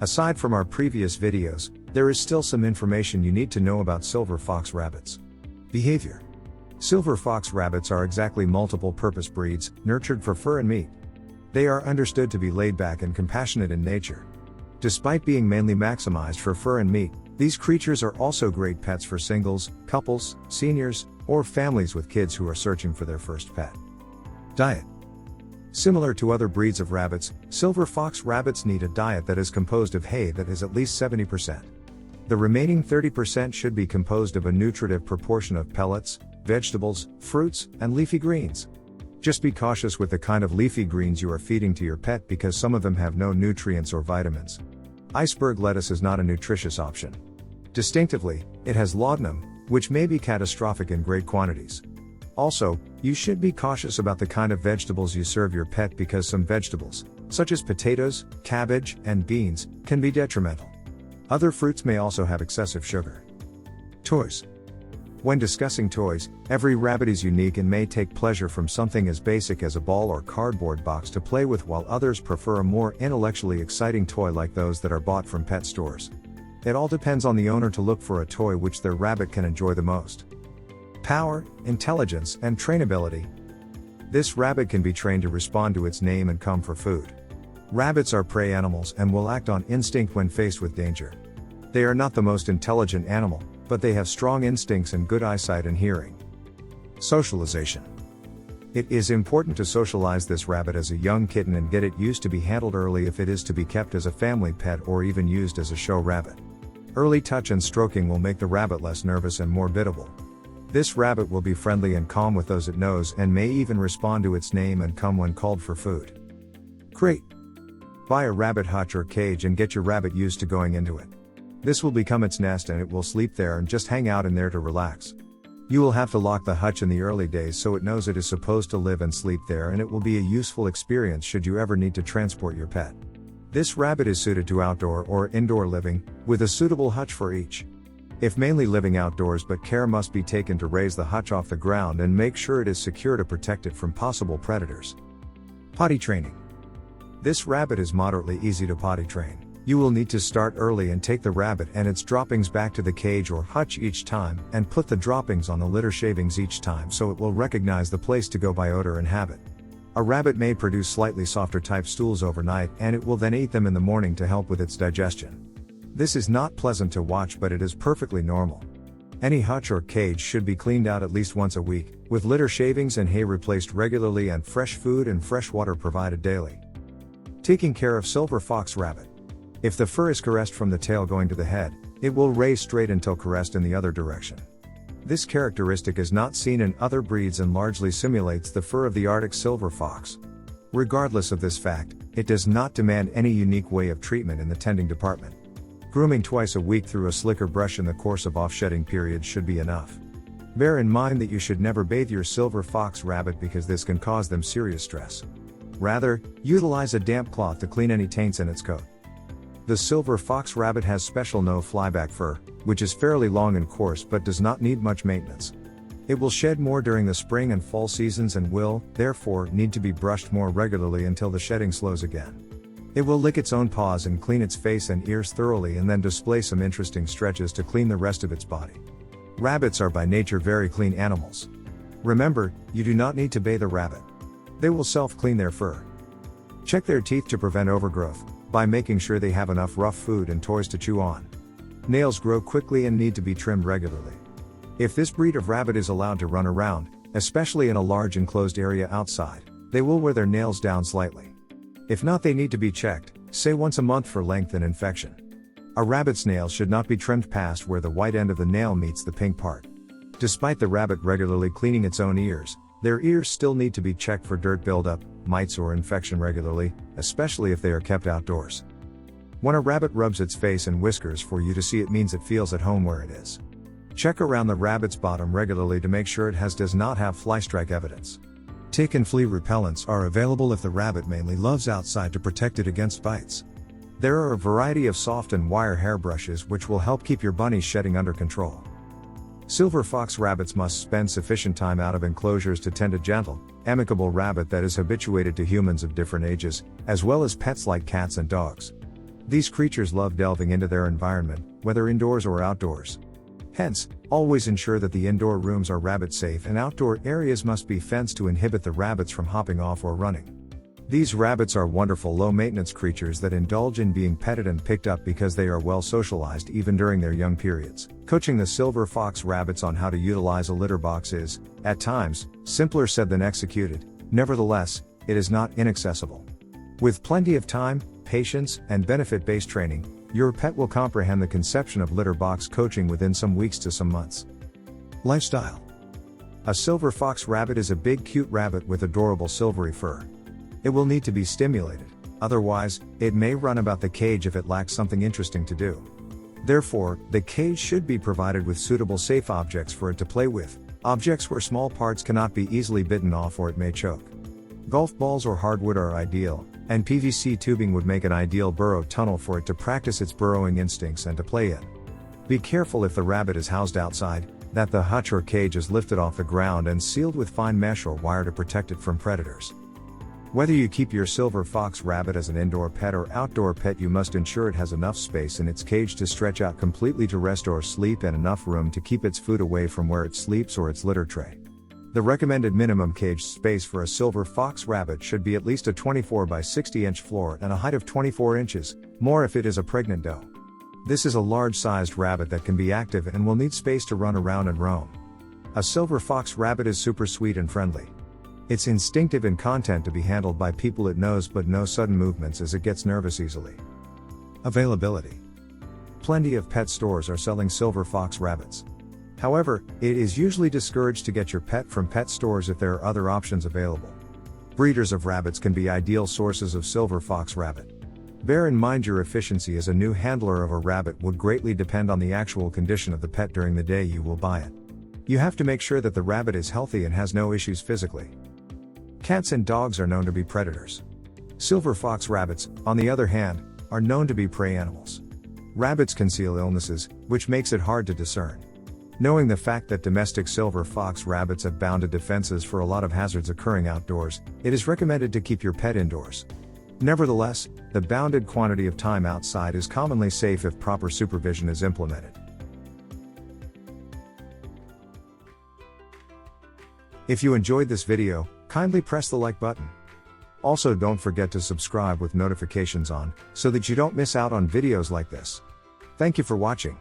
Aside from our previous videos, there is still some information you need to know about silver fox rabbits. Behavior. Silver fox rabbits are exactly multiple-purpose breeds, nurtured for fur and meat. They are understood to be laid-back and compassionate in nature. Despite being mainly maximized for fur and meat, these creatures are also great pets for singles, couples, seniors, or families with kids who are searching for their first pet. Diet. Similar to other breeds of rabbits, silver fox rabbits need a diet that is composed of hay that is at least 70%. The remaining 30% should be composed of a nutritive proportion of pellets, vegetables, fruits, and leafy greens. Just be cautious with the kind of leafy greens you are feeding to your pet because some of them have no nutrients or vitamins. Iceberg lettuce is not a nutritious option. Distinctively, it has laudanum, which may be catastrophic in great quantities. Also, you should be cautious about the kind of vegetables you serve your pet because some vegetables, such as potatoes, cabbage, and beans, can be detrimental. Other fruits may also have excessive sugar. Toys. When discussing toys, every rabbit is unique and may take pleasure from something as basic as a ball or cardboard box to play with, while others prefer a more intellectually exciting toy like those that are bought from pet stores. It all depends on the owner to look for a toy which their rabbit can enjoy the most. Power, intelligence, and trainability. This rabbit can be trained to respond to its name and come for food. Rabbits are prey animals and will act on instinct when faced with danger. They are not the most intelligent animal, but they have strong instincts and good eyesight and hearing. Socialization. It is important to socialize this rabbit as a young kitten and get it used to be handled early if it is to be kept as a family pet or even used as a show rabbit. Early touch and stroking will make the rabbit less nervous and more biddable. This rabbit will be friendly and calm with those it knows and may even respond to its name and come when called for food. Crate. Buy a rabbit hutch or cage and get your rabbit used to going into it. This will become its nest and it will sleep there and just hang out in there to relax. You will have to lock the hutch in the early days so it knows it is supposed to live and sleep there, and it will be a useful experience should you ever need to transport your pet. This rabbit is suited to outdoor or indoor living, with a suitable hutch for each. If mainly living outdoors, but care must be taken to raise the hutch off the ground and make sure it is secure to protect it from possible predators. Potty training. This rabbit is moderately easy to potty train. You will need to start early and take the rabbit and its droppings back to the cage or hutch each time, and put the droppings on the litter shavings each time so it will recognize the place to go by odor and habit. A rabbit may produce slightly softer type stools overnight and it will then eat them in the morning to help with its digestion. This is not pleasant to watch, but it is perfectly normal. Any hutch or cage should be cleaned out at least once a week, with litter shavings and hay replaced regularly and fresh food and fresh water provided daily. Taking care of silver fox rabbit. If the fur is caressed from the tail going to the head, it will raise straight until caressed in the other direction. This characteristic is not seen in other breeds and largely simulates the fur of the Arctic silver fox. Regardless of this fact, it does not demand any unique way of treatment in the tending department. Grooming twice a week through a slicker brush in the course of off-shedding periods should be enough. Bear in mind that you should never bathe your silver fox rabbit because this can cause them serious stress. Rather, utilize a damp cloth to clean any taints in its coat. The silver fox rabbit has special no-flyback fur, which is fairly long and coarse but does not need much maintenance. It will shed more during the spring and fall seasons and will, therefore, need to be brushed more regularly until the shedding slows again. It will lick its own paws and clean its face and ears thoroughly and then display some interesting stretches to clean the rest of its body. Rabbits are by nature very clean animals. Remember, you do not need to bathe a rabbit. They will self-clean their fur. Check their teeth to prevent overgrowth, by making sure they have enough rough food and toys to chew on. Nails grow quickly and need to be trimmed regularly. If this breed of rabbit is allowed to run around, especially in a large enclosed area outside, they will wear their nails down slightly. If not, they need to be checked, say once a month for length and infection. A rabbit's nails should not be trimmed past where the white end of the nail meets the pink part. Despite the rabbit regularly cleaning its own ears, their ears still need to be checked for dirt buildup, mites or infection regularly, especially if they are kept outdoors. When a rabbit rubs its face and whiskers for you to see, it means it feels at home where it is. Check around the rabbit's bottom regularly to make sure it does not have fly strike evidence. Tick and flea repellents are available if the rabbit mainly loves outside to protect it against bites. There are a variety of soft and wire hairbrushes which will help keep your bunny's shedding under control. Silver fox rabbits must spend sufficient time out of enclosures to tend a gentle, amicable rabbit that is habituated to humans of different ages, as well as pets like cats and dogs. These creatures love delving into their environment, whether indoors or outdoors. Hence, always ensure that the indoor rooms are rabbit safe and outdoor areas must be fenced to inhibit the rabbits from hopping off or running. These rabbits are wonderful low-maintenance creatures that indulge in being petted and picked up because they are well socialized even during their young periods. Coaching the silver fox rabbits on how to utilize a litter box is, at times, simpler said than executed. Nevertheless, it is not inaccessible. With plenty of time, patience, and benefit-based training, your pet will comprehend the conception of litter box coaching within some weeks to some months. Lifestyle. A silver fox rabbit is a big cute rabbit with adorable silvery fur. It will need to be stimulated, otherwise, it may run about the cage if it lacks something interesting to do. Therefore, the cage should be provided with suitable safe objects for it to play with, objects where small parts cannot be easily bitten off or it may choke. Golf balls or hardwood are ideal, and PVC tubing would make an ideal burrow tunnel for it to practice its burrowing instincts and to play in. Be careful if the rabbit is housed outside, that the hutch or cage is lifted off the ground and sealed with fine mesh or wire to protect it from predators. Whether you keep your silver fox rabbit as an indoor pet or outdoor pet, you must ensure it has enough space in its cage to stretch out completely to rest or sleep and enough room to keep its food away from where it sleeps or its litter tray. The recommended minimum cage space for a silver fox rabbit should be at least a 24 by 60 inch floor and a height of 24 inches, more if it is a pregnant doe. This is a large-sized rabbit that can be active and will need space to run around and roam. A silver fox rabbit is super sweet and friendly. It's instinctive and content to be handled by people it knows, but no sudden movements as it gets nervous easily. Availability. Plenty of pet stores are selling silver fox rabbits. However, it is usually discouraged to get your pet from pet stores if there are other options available. Breeders of rabbits can be ideal sources of silver fox rabbit. Bear in mind your efficiency as a new handler of a rabbit would greatly depend on the actual condition of the pet during the day you will buy it. You have to make sure that the rabbit is healthy and has no issues physically. Cats and dogs are known to be predators. Silver fox rabbits, on the other hand, are known to be prey animals. Rabbits conceal illnesses, which makes it hard to discern. Knowing the fact that domestic silver fox rabbits have bounded defenses for a lot of hazards occurring outdoors, it is recommended to keep your pet indoors. Nevertheless, the bounded quantity of time outside is commonly safe if proper supervision is implemented. If you enjoyed this video, kindly press the like button. Also, don't forget to subscribe with notifications on, so that you don't miss out on videos like this. Thank you for watching.